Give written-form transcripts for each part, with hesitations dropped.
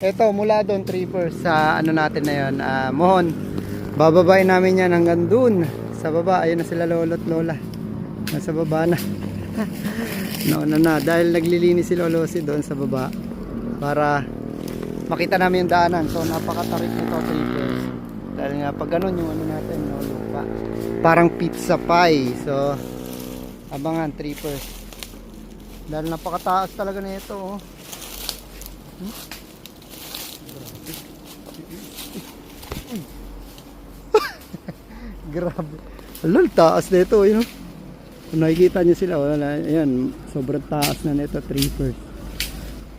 Ito, mula doon, trippers, sa ano natin na yun, Mohon. Bababain namin yan hanggang doon. Sa baba, ayun na sila lolo't lola. Nasa baba na. Nauna na. Dahil naglilinis si Lolo si doon sa baba. Para makita namin yung daanan. So, napakatarik nito, trippers. Dahil nga, pag ganun yung ano natin, no, lupa. Parang pizza pie. So, abangan, trippers. Dahil napakataas talaga na ito, oh. Grabe. Lol, taas na ito, yun. Kung nakikita nyo sila, wala, ayan, sobrang taas na nito, trippers.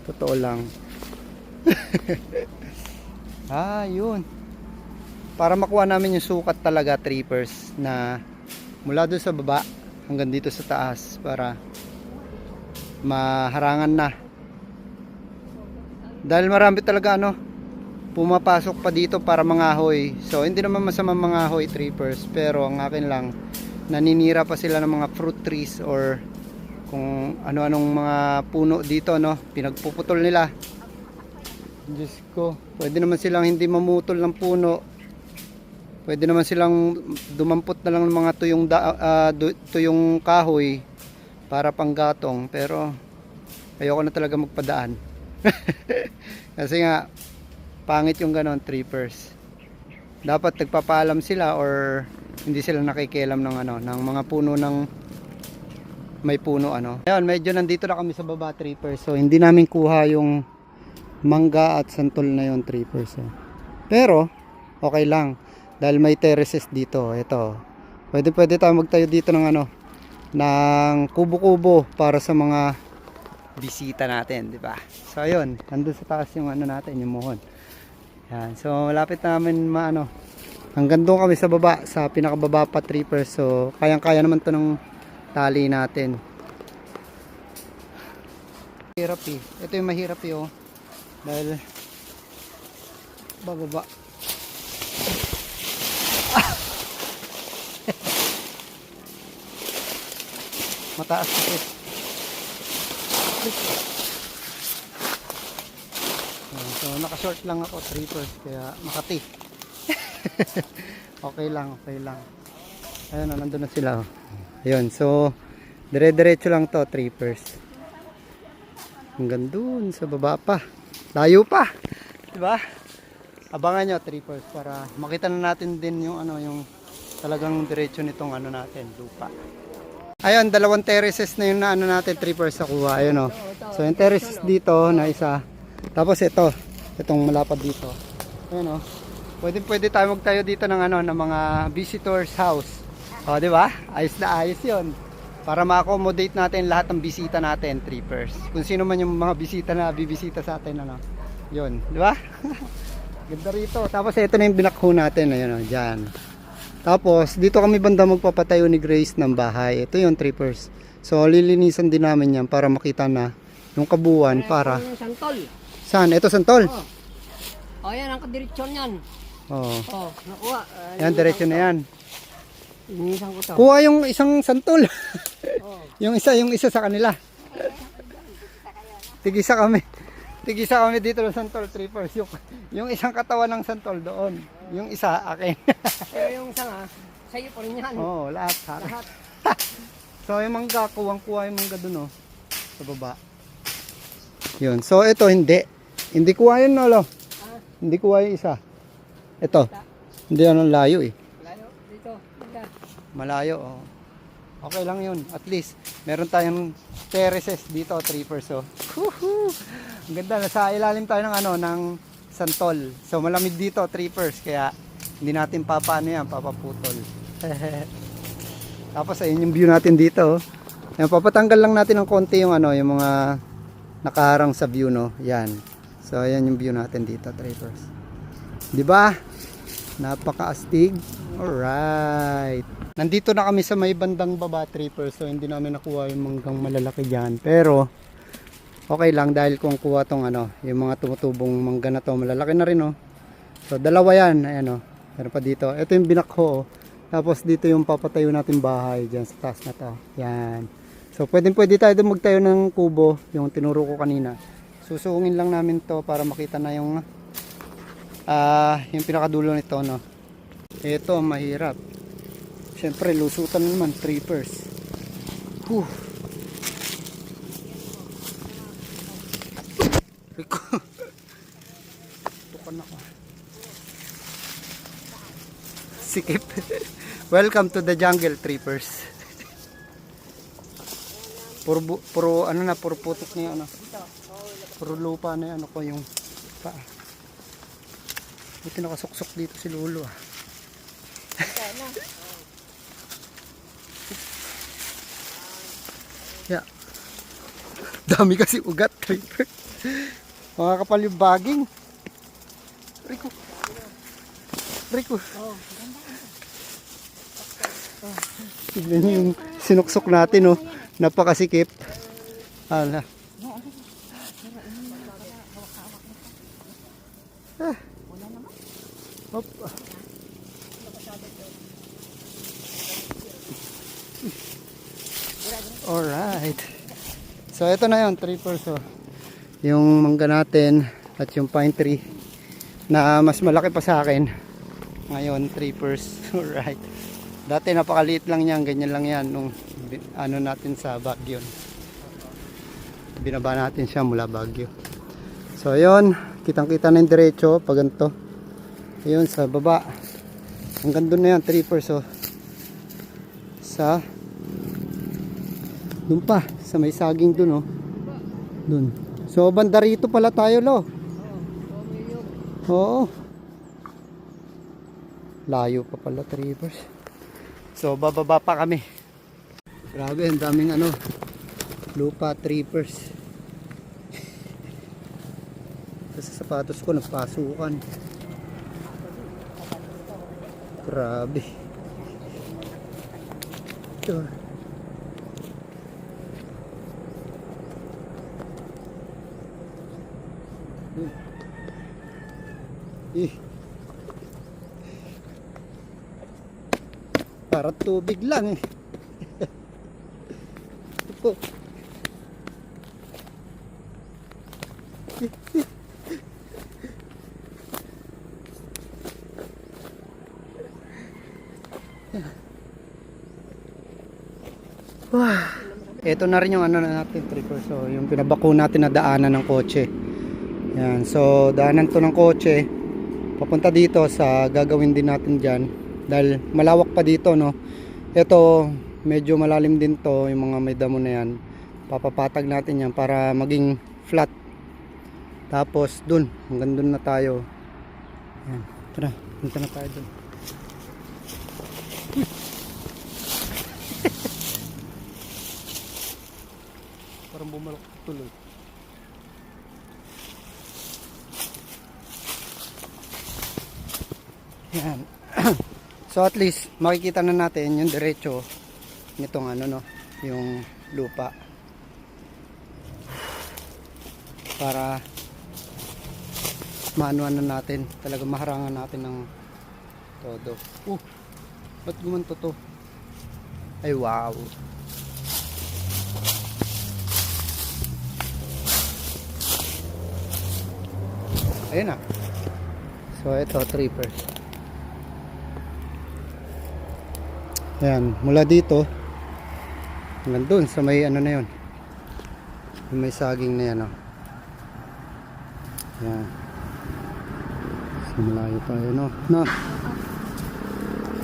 Totoo lang. Yun. Para makuha namin yung sukat talaga, trippers, na mula doon sa baba hanggang dito sa taas para maharangan na. Dahil marami talaga pumapasok pa dito para mangahoy. So hindi naman masama mangahoy, trippers, pero ang akin lang, naninira pa sila ng mga fruit trees or kung ano-anong mga puno dito, pinagpuputol nila. Diyos ko, pwede naman silang hindi mamutol ng puno. Pwede naman silang dumampot na lang ng mga tuyong kahoy para panggatong, pero ayoko na talaga magpadaan. Kasi nga pangit yung ganon, trippers. Dapat nagpapaalam sila or hindi sila nakikialam ng mga puno ng may puno Ayun, medyo nandito na kami sa baba, trippers. So hindi namin kuha yung mangga at santol na yon, trippers. Pero okay lang dahil may terraces dito. Ito. Pwede tayo magtayo dito ng ng kubo-kubo para sa mga bisita natin, di ba? So ayun, nandun sa taas yung natin, yung Mohon. Yan. So malapit namin hanggang doon kami sa baba, sa pinakababa pa, trippers. So kayang-kaya naman to ng tali natin. Mahirap eh. Ito yung mahirap eh, oh. Dahil bababa. Mataas ito. So naka-short lang ako, trippers, kaya makati. Okay lang. Ayun, nandun na sila. Ayun, so dire-diretso lang to, trippers. Hanggang dun sa baba pa. Layo pa. 'Di ba? Abangan nyo, trippers, para makita na natin din yung yung talagang diretso nitong natin, lupa. Ayun, dalawang terraces na yung natin, trippers, sa kuha. Ayun, oh. So yung terraces dito na isa. Tapos itong malapad dito. Ayun, oh. Pwede tayo magtayo dito ng ng mga visitors house. Oh, di ba? Ayos na ayos 'yon. Para ma-accommodate natin lahat ng bisita natin, trippers. Kung sino man yung mga bisita na bibisita sa atin, 'Yon, di ba? Ganda rito. Tapos ito na yung binakho natin, ayun, diyan. Tapos dito kami banda magpapatayo ni Grace ng bahay. Ito yung, trippers. So lilinisan din namin 'yan para makita na yung kabuuan para santol. Saan? Ito santol. Oh, yan ang kadiretsyon niyan. Oh. Oh, nakuha. Yan, diretso na yan. Inisan ko to. Kuha yung isang santol. Oh. yung isa sa kanila. Tigisa kami dito ng santol, trippers. Yung isang katawan ng santol doon. Yung isa akin. Pero yung isa nga, sa'yo pa rin yan. Oo, lahat. Lahat. So yung mangga, kuha yung mangga doon, sa baba. Yun. So ito hindi kuha yun, Lolo. Hindi kuha yung isa. Ito. Hindi layo eh. Layo, dito. Malayo, oh. Okay lang yun. At least, meron tayong terraces dito, trippers, oh. Ang ganda. Nasa ilalim tayo ng santol. So, malamig dito, trippers. Kaya, hindi natin papaputol. Tapos, ayun yung view natin dito, oh. Yan, papatanggal lang natin ng konti yung yung mga nakaharang sa view, no. Yan. So, ayan yung view natin dito, trippers. Diba? Napaka-astig. Alright. Nandito na kami sa may bandang baba, trippers. So hindi namin nakuha yung manggang malalaki dyan. Pero okay lang dahil kung kuha tong yung mga tumutubong mangga na to, malalaki na rin, oh. So dalawa yan. Ayan, oh. Meron pa dito. Ito yung binakho, oh. Tapos dito yung papatayo natin bahay dyan sa taas na to. Yan. So pwede tayo doon magtayo ng kubo, yung tinuro ko kanina. susungin lang namin to para makita na yung pinakadulo nito, no. Ito mahirap. Siyempre lusutan na naman, trippers. Rico. Tukan ako. Sikip. Welcome to the jungle, trippers. Puro ano na, puro putok na yung ano. Puro lupa na yung ano ko, yung paa. Buti nakasuksok dito si Lolo, ah. Yeah. Dami kasi ugat, tripper. Mga kapal yung baging. Rico. Rico. Tignan niyo yung sinuksok natin, oh. Napakasikip. Ala. Hop. Alright. So ito na yun, trippers, oh. Yung mangga natin at yung pine tree na mas malaki pa sa akin. Ngayon, trippers. Alright. Dati napakaliit lang yan, ganyan lang yan nung ano natin sa Baguio. Binaba natin siya mula Baguio. So ayun, kitang-kita na yung diretso pag ganito. Ayun sa baba. Hanggang doon na yan, trippers, oh. Sa doon pa, sa may saging doon, oh. Doon. So banda rito pala tayo, lo. Oo. Layo pa pala, trippers. So bababa pa kami. Grabe, ang daming ano, lupa, trippers. Sa sapatos ko nagpasukan. Grabe. Ito. Para tubig lang, eh. Ito. Ito na rin yung ano na natin, tripper. So yung pinabako natin na daanan ng kotse. Yan, so daanan to ng kotse papunta dito sa gagawin din natin dyan. Dahil malawak pa dito, no. Ito medyo malalim din to, yung mga may damo na yan. Papapatag natin yan para maging flat. Tapos dun, hanggang dun na tayo. Yan, tara, punta na tayo dun. Parang bumalok tuloy. Yan. So at least makikita na natin yung diretso nitong ano, no, yung lupa. Para maanuan na natin, talaga maharangan natin ng todo. Ba't gumanto to? Ay wow. Ayun na. So ito, trippers. Ayan, mula dito hanggang dun sa may ano na yun, may saging na yan, oh. Ayan. So malayo pa yun, oh. No.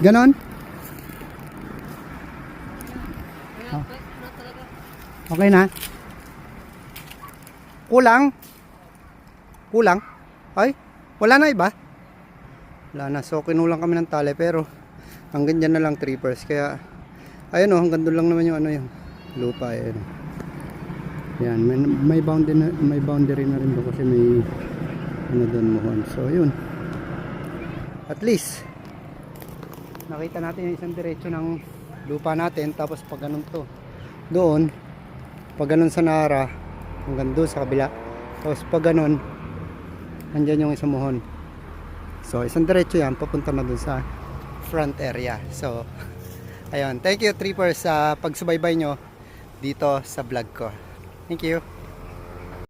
Ganon? Oh. Okay na? Kulang? Kulang? Ay, wala na iba? Wala na. So kinulang kami ng tali, pero hanggang dyan na lang, trippers. Kaya ayun, oh, hanggang doon lang naman yung ano, yung lupa. Ayun. Yan, may boundary na rin doon kasi may ano doon mohon. So yun, at least nakita natin yung isang diretso ng lupa natin. Tapos pag ganun to doon, pag ganun sa Nara hanggang doon sa kabila, tapos pag ganun andyan yung isang mohon. So isang diretso yan papunta na doon sa front area. So ayun, thank you, trippers, sa pagsubaybay nyo dito sa vlog ko. Thank you.